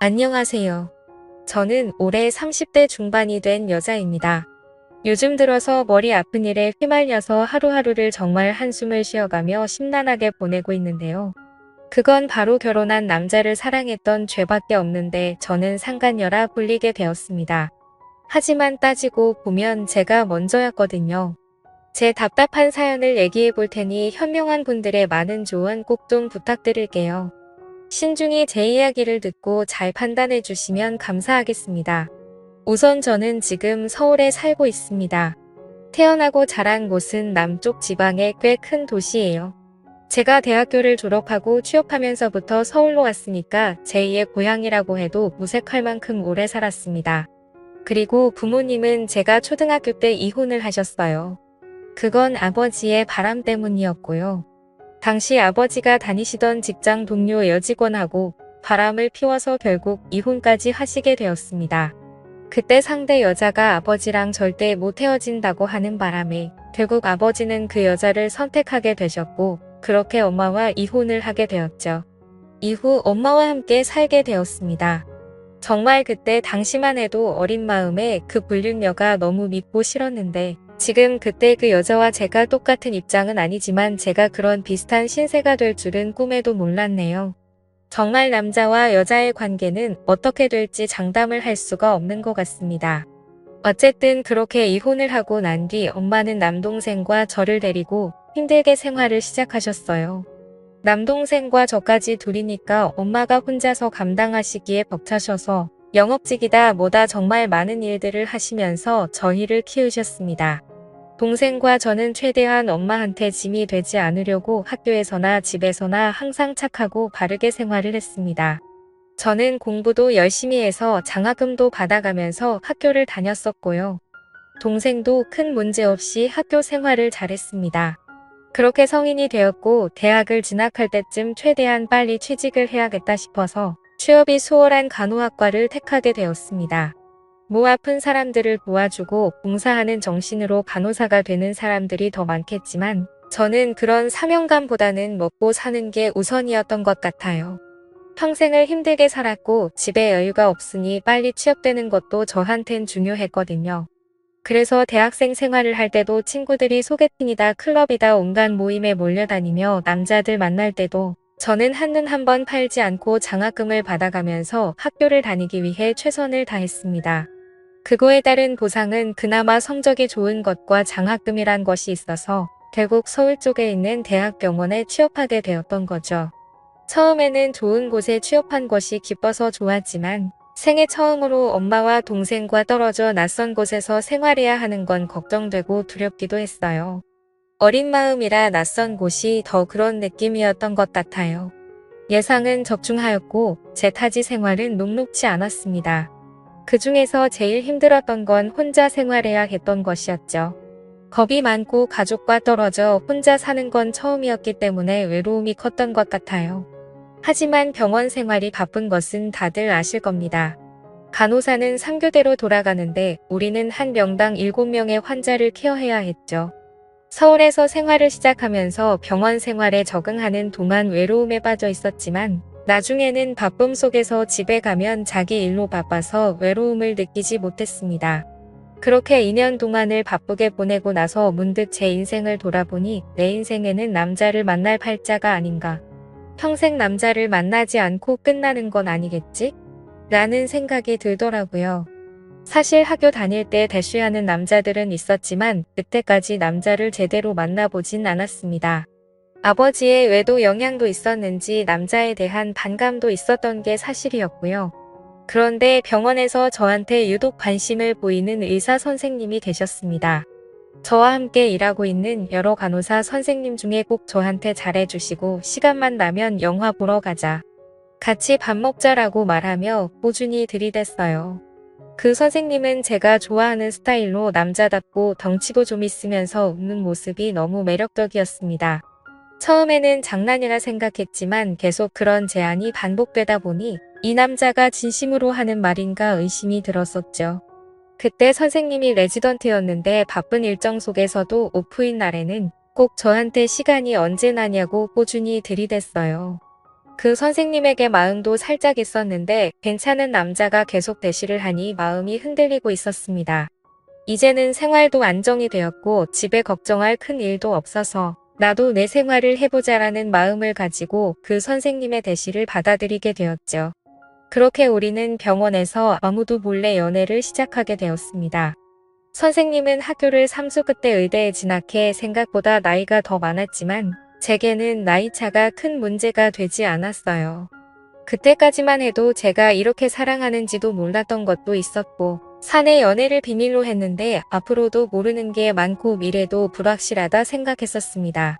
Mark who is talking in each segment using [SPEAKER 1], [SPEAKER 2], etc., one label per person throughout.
[SPEAKER 1] 안녕하세요. 저는 올해 30대 중반이 된 여자입니다. 요즘 들어서 머리 아픈 일에 휘말려서 하루하루를 정말 한숨을 쉬어가며 심란하게 보내고 있는데요. 그건 바로 결혼한 남자를 사랑했던 죄밖에 없는데 저는 상간녀라 불리게 되었습니다. 하지만 따지고 보면 제가 먼저였거든요. 제 답답한 사연을 얘기해 볼 테니 현명한 분들의 많은 조언 꼭 좀 부탁드릴게요. 신중히 제 이야기를 듣고 잘 판단해 주시면 감사하겠습니다. 우선 저는 지금 서울에 살고 있습니다. 태어나고 자란 곳은 남쪽 지방의 꽤 큰 도시예요. 제가 대학교를 졸업하고 취업하면서부터 서울로 왔으니까 제2의 고향이라고 해도 무색할 만큼 오래 살았습니다. 그리고 부모님은 제가 초등학교 때 이혼을 하셨어요. 그건 아버지의 바람 때문이었고요. 당시 아버지가 다니시던 직장 동료 여직원하고 바람을 피워서 결국 이혼까지 하시게 되었습니다. 그때 상대 여자가 아버지랑 절대 못 헤어진다고 하는 바람에 결국 아버지는 그 여자를 선택하게 되셨고 그렇게 엄마와 이혼을 하게 되었죠. 이후 엄마와 함께 살게 되었습니다. 정말 그때 당시만 해도 어린 마음에 그 불륜녀가 너무 밉고 싫었는데 지금 그때 그 여자와 제가 똑같은 입장은 아니지만 제가 그런 비슷한 신세가 될 줄은 꿈에도 몰랐네요. 정말 남자와 여자의 관계는 어떻게 될지 장담을 할 수가 없는 것 같습니다. 어쨌든 그렇게 이혼을 하고 난 뒤 엄마는 남동생과 저를 데리고 힘들게 생활을 시작하셨어요. 남동생과 저까지 둘이니까 엄마가 혼자서 감당하시기에 벅차셔서 영업직이다 뭐다 정말 많은 일들을 하시면서 저희를 키우셨습니다. 동생과 저는 최대한 엄마한테 짐이 되지 않으려고 학교에서나 집에서나 항상 착하고 바르게 생활을 했습니다. 저는 공부도 열심히 해서 장학금도 받아가면서 학교를 다녔었고요. 동생도 큰 문제 없이 학교 생활을 잘했습니다. 그렇게 성인이 되었고 대학을 진학할 때쯤 최대한 빨리 취직을 해야겠다 싶어서 취업이 수월한 간호학과를 택하게 되었습니다. 목 아픈 사람들을 도와주고 봉사하는 정신으로 간호사가 되는 사람들이 더 많겠지만 저는 그런 사명감보다는 먹고 사는 게 우선이었던 것 같아요. 평생을 힘들게 살았고 집에 여유가 없으니 빨리 취업되는 것도 저한텐 중요했거든요. 그래서 대학생 생활을 할 때도 친구들이 소개팅이다 클럽이다 온갖 모임에 몰려다니며 남자들 만날 때도 저는 한눈 한번 팔지 않고 장학금을 받아가면서 학교를 다니기 위해 최선을 다했습니다. 그거에 따른 보상은 그나마 성적이 좋은 것과 장학금이란 것이 있어서 결국 서울 쪽에 있는 대학병원에 취업하게 되었던 거죠. 처음에는 좋은 곳에 취업한 것이 기뻐서 좋았지만 생애 처음으로 엄마와 동생과 떨어져 낯선 곳에서 생활해야 하는 건 걱정되고 두렵기도 했어요. 어린 마음이라 낯선 곳이 더 그런 느낌이었던 것 같아요. 예상은 적중하였고 제 타지 생활은 녹록지 않았습니다. 그 중에서 제일 힘들었던 건 혼자 생활해야 했던 것이었죠. 겁이 많고 가족과 떨어져 혼자 사는 건 처음이었기 때문에 외로움이 컸던 것 같아요. 하지만 병원 생활이 바쁜 것은 다들 아실 겁니다. 간호사는 3교대로 돌아가는데 우리는 한 명당 7명의 환자를 케어해야 했죠. 서울에서 생활을 시작하면서 병원 생활에 적응하는 동안 외로움에 빠져 있었지만 나중에는 바쁨 속에서 집에 가면 자기 일로 바빠서 외로움을 느끼지 못했습니다. 그렇게 2년 동안을 바쁘게 보내고 나서 문득 제 인생을 돌아보니 내 인생에는 남자를 만날 팔자가 아닌가. 평생 남자를 만나지 않고 끝나는 건 아니겠지? 라는 생각이 들더라고요. 사실 학교 다닐 때 대쉬하는 남자들은 있었지만 그때까지 남자를 제대로 만나보진 않았습니다. 아버지의 외도 영향도 있었는지 남자에 대한 반감도 있었던 게 사실이었고요. 그런데 병원에서 저한테 유독 관심을 보이는 의사 선생님이 계셨습니다. 저와 함께 일하고 있는 여러 간호사 선생님 중에 꼭 저한테 잘해주시고 시간만 나면 영화 보러 가자. 같이 밥 먹자라고 말하며 꾸준히 들이댔어요. 그 선생님은 제가 좋아하는 스타일로 남자답고 덩치도 좀 있으면서 웃는 모습이 너무 매력적이었습니다. 처음에는 장난이라 생각했지만 계속 그런 제안이 반복되다 보니 이 남자가 진심으로 하는 말인가 의심이 들었었죠. 그때 선생님이 레지던트였는데 바쁜 일정 속에서도 오프인 날에는 꼭 저한테 시간이 언제 나냐고 꾸준히 들이댔어요. 그 선생님에게 마음도 살짝 있었는데 괜찮은 남자가 계속 대시를 하니 마음이 흔들리고 있었습니다. 이제는 생활도 안정이 되었고 집에 걱정할 큰 일도 없어서 나도 내 생활을 해보자라는 마음을 가지고 그 선생님의 대시를 받아들이게 되었죠. 그렇게 우리는 병원에서 아무도 몰래 연애를 시작하게 되었습니다. 선생님은 학교를 3수 끝때 의대에 진학해 생각보다 나이가 더 많았지만 제게는 나이차가 큰 문제가 되지 않았어요. 그때까지만 해도 제가 이렇게 사랑하는지도 몰랐던 것도 있었고 사내 연애를 비밀로 했는데 앞으로도 모르는 게 많고 미래도 불확실하다 생각했었습니다.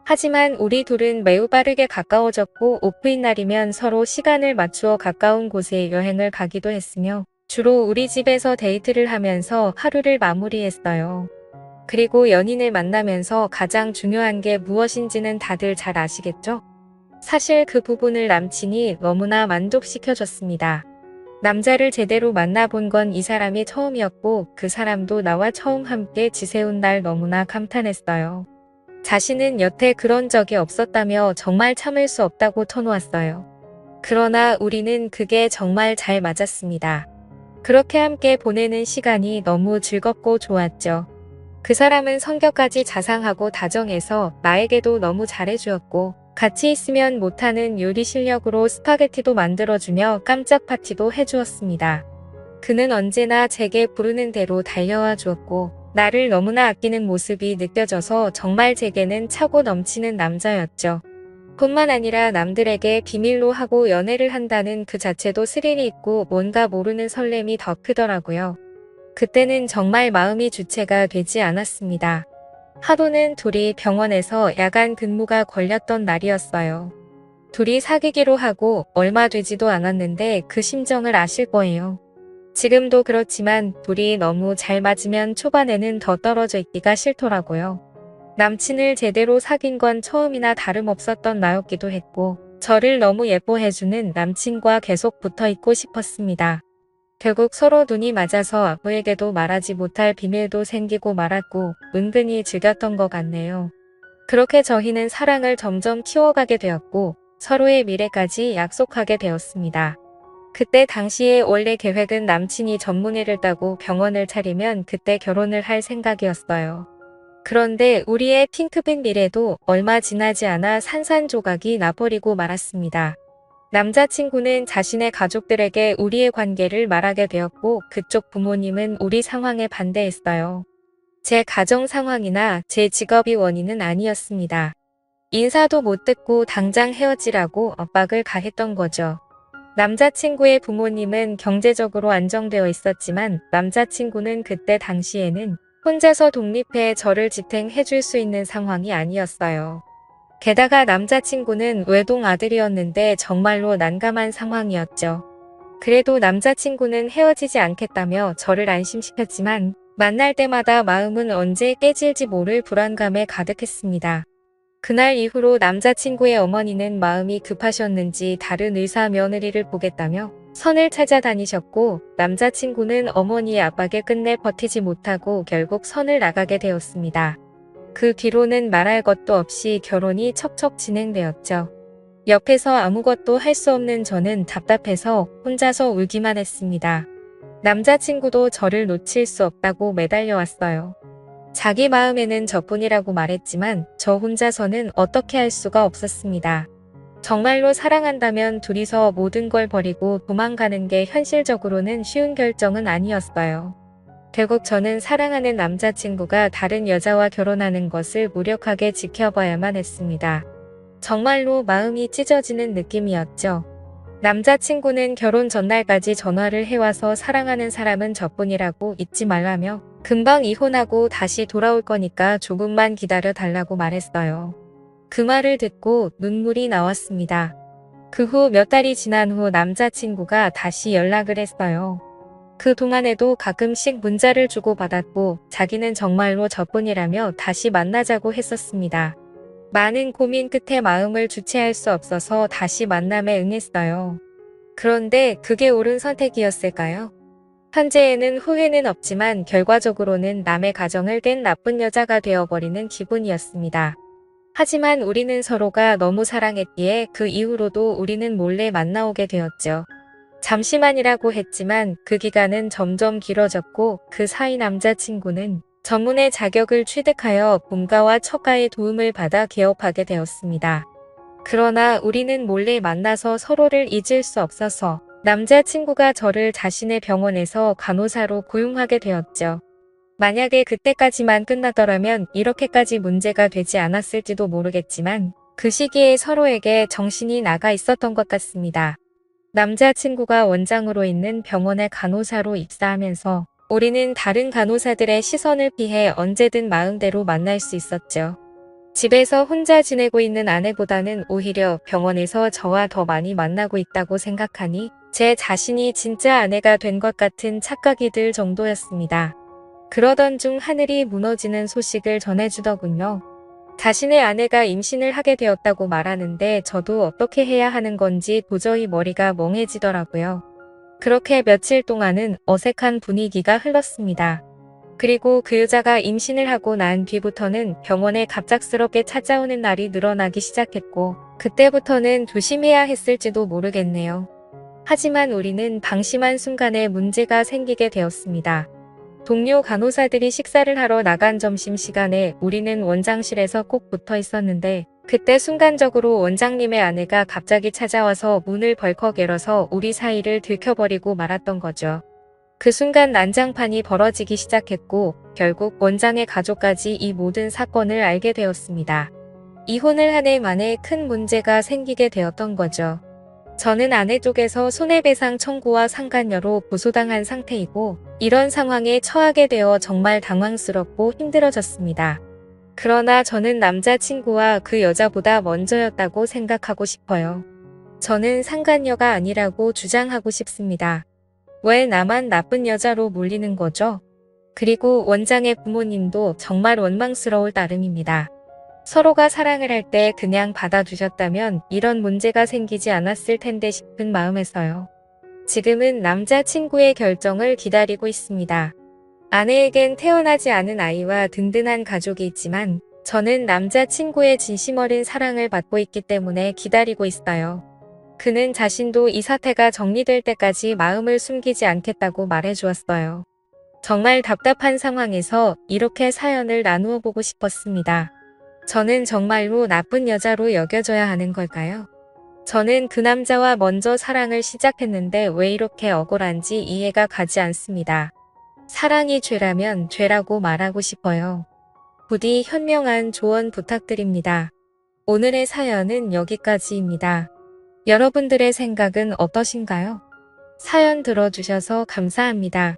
[SPEAKER 1] 하지만 우리 둘은 매우 빠르게 가까워졌고 오프인 날이면 서로 시간을 맞추어 가까운 곳에 여행을 가기도 했으며 주로 우리 집에서 데이트를 하면서 하루를 마무리했어요. 그리고 연인을 만나면서 가장 중요한 게 무엇인지는 다들 잘 아시겠죠? 사실 그 부분을 남친이 너무나 만족시켜줬습니다. 남자를 제대로 만나본 건 이 사람이 처음이었고 그 사람도 나와 처음 함께 지새운 날 너무나 감탄했어요. 자신은 여태 그런 적이 없었다며 정말 참을 수 없다고 터놓았어요. 그러나 우리는 그게 정말 잘 맞았습니다. 그렇게 함께 보내는 시간이 너무 즐겁고 좋았죠. 그 사람은 성격까지 자상하고 다정해서 나에게도 너무 잘해주었고 같이 있으면 못하는 요리 실력으로 스파게티도 만들어주며 깜짝 파티도 해주었습니다. 그는 언제나 제게 부르는 대로 달려와 주었고 나를 너무나 아끼는 모습이 느껴져서 정말 제게는 차고 넘치는 남자였죠. 뿐만 아니라 남들에게 비밀로 하고 연애를 한다는 그 자체도 스릴이 있고 뭔가 모르는 설렘이 더 크더라고요. 그때는 정말 마음이 주체가 되지 않았습니다. 하루는 둘이 병원에서 야간 근무가 걸렸던 날이었어요. 둘이 사귀기로 하고 얼마 되지도 않았는데 그 심정을 아실 거예요. 지금도 그렇지만 둘이 너무 잘 맞으면 초반에는 더 떨어져 있기가 싫더라고요. 남친을 제대로 사귄 건 처음이나 다름없었던 나였기도 했고 저를 너무 예뻐해주는 남친과 계속 붙어있고 싶었습니다. 결국 서로 눈이 맞아서 아무에게도 말하지 못할 비밀도 생기고 말았고 은근히 즐겼던 것 같네요. 그렇게 저희는 사랑을 점점 키워가게 되었고 서로의 미래까지 약속하게 되었습니다. 그때 당시에 원래 계획은 남친이 전문의를 따고 병원을 차리면 그때 결혼을 할 생각이었어요. 그런데 우리의 핑크빛 미래도 얼마 지나지 않아 산산조각이 나버리고 말았습니다. 남자친구는 자신의 가족들에게 우리의 관계를 말하게 되었고 그쪽 부모님은 우리 상황에 반대했어요. 제 가정 상황이나 제 직업이 원인은 아니었습니다. 인사도 못 듣고 당장 헤어지라고 압박을 가했던 거죠. 남자친구의 부모님은 경제적으로 안정되어 있었지만 남자친구는 그때 당시에는 혼자서 독립해 저를 지탱해 줄 수 있는 상황이 아니었어요. 게다가 남자친구는 외동 아들이었는데 정말로 난감한 상황이었죠. 그래도 남자친구는 헤어지지 않겠다며 저를 안심시켰지만 만날 때마다 마음은 언제 깨질지 모를 불안감에 가득했습니다. 그날 이후로 남자친구의 어머니는 마음이 급하셨는지 다른 의사 며느리를 보겠다며 선을 찾아다니셨고 남자친구는 어머니의 압박에 끝내 버티지 못하고 결국 선을 나가게 되었습니다. 그 뒤로는 말할 것도 없이 결혼이 척척 진행되었죠. 옆에서 아무것도 할 수 없는 저는 답답해서 혼자서 울기만 했습니다. 남자친구도 저를 놓칠 수 없다고 매달려왔어요. 자기 마음에는 저뿐이라고 말했지만 저 혼자서는 어떻게 할 수가 없었습니다. 정말로 사랑한다면 둘이서 모든 걸 버리고 도망가는 게 현실적으로는 쉬운 결정은 아니었어요. 결국 저는 사랑하는 남자친구가 다른 여자와 결혼하는 것을 무력하게 지켜봐야만 했습니다. 정말로 마음이 찢어지는 느낌이었죠. 남자친구는 결혼 전날까지 전화를 해와서 사랑하는 사람은 저뿐이라고 잊지 말라며 금방 이혼하고 다시 돌아올 거니까 조금만 기다려 달라고 말했어요. 그 말을 듣고 눈물이 나왔습니다. 그 후 몇 달이 지난 후 남자친구가 다시 연락을 했어요. 그 동안에도 가끔씩 문자를 주고받았고 자기는 정말로 저뿐이라며 다시 만나자고 했었습니다. 많은 고민 끝에 마음을 주체할 수 없어서 다시 만남에 응했어요. 그런데 그게 옳은 선택이었을까요? 현재에는 후회는 없지만 결과적으로는 남의 가정을 깬 나쁜 여자가 되어버리는 기분이었습니다. 하지만 우리는 서로가 너무 사랑했기에 그 이후로도 우리는 몰래 만나오게 되었죠. 잠시만이라고 했지만 그 기간은 점점 길어졌고 그 사이 남자친구는 전문의 자격을 취득하여 본가와 처가의 도움을 받아 개업하게 되었습니다. 그러나 우리는 몰래 만나서 서로를 잊을 수 없어서 남자친구가 저를 자신의 병원에서 간호사로 고용하게 되었죠. 만약에 그때까지만 끝나더라면 이렇게까지 문제가 되지 않았을지도 모르겠지만 그 시기에 서로에게 정신이 나가 있었던 것 같습니다. 남자친구가 원장으로 있는 병원의 간호사로 입사하면서 우리는 다른 간호사들의 시선을 피해 언제든 마음대로 만날 수 있었죠. 집에서 혼자 지내고 있는 아내보다는 오히려 병원에서 저와 더 많이 만나고 있다고 생각하니 제 자신이 진짜 아내가 된 것 같은 착각이 들 정도였습니다. 그러던 중 하늘이 무너지는 소식을 전해주더군요. 자신의 아내가 임신을 하게 되었다고 말하는데 저도 어떻게 해야 하는 건지 도저히 머리가 멍해지더라고요. 그렇게 며칠 동안은 어색한 분위기가 흘렀습니다. 그리고 그 여자가 임신을 하고 난 뒤부터는 병원에 갑작스럽게 찾아오는 날이 늘어나기 시작했고 그때부터는 조심해야 했을지도 모르겠네요. 하지만 우리는 방심한 순간에 문제가 생기게 되었습니다. 동료 간호사들이 식사를 하러 나간 점심시간에 우리는 원장실에서 꼭 붙어 있었는데 그때 순간적으로 원장님의 아내가 갑자기 찾아와서 문을 벌컥 열어서 우리 사이를 들켜버리고 말았던 거죠. 그 순간 난장판이 벌어지기 시작했고 결국 원장의 가족까지 이 모든 사건을 알게 되었습니다. 이혼을 한 해 만에 큰 문제가 생기게 되었던 거죠. 저는 아내 쪽에서 손해배상 청구와 상간녀로 고소당한 상태이고 이런 상황에 처하게 되어 정말 당황스럽고 힘들어졌습니다. 그러나 저는 남자친구와 그 여자보다 먼저였다고 생각하고 싶어요. 저는 상간녀가 아니라고 주장하고 싶습니다. 왜 나만 나쁜 여자로 몰리는 거죠? 그리고 원장의 부모님도 정말 원망스러울 따름입니다. 서로가 사랑을 할 때 그냥 받아주셨다면 이런 문제가 생기지 않았을 텐데 싶은 마음에서요. 지금은 남자친구의 결정을 기다리고 있습니다. 아내에겐 태어나지 않은 아이와 든든한 가족이 있지만 저는 남자친구의 진심 어린 사랑을 받고 있기 때문에 기다리고 있어요. 그는 자신도 이 사태가 정리될 때까지 마음을 숨기지 않겠다고 말해주었어요. 정말 답답한 상황에서 이렇게 사연을 나누어 보고 싶었습니다. 저는 정말로 나쁜 여자로 여겨져야 하는 걸까요? 저는 그 남자와 먼저 사랑을 시작했는데 왜 이렇게 억울한지 이해가 가지 않습니다. 사랑이 죄라면 죄라고 말하고 싶어요. 부디 현명한 조언 부탁드립니다. 오늘의 사연은 여기까지입니다. 여러분들의 생각은 어떠신가요? 사연 들어주셔서 감사합니다.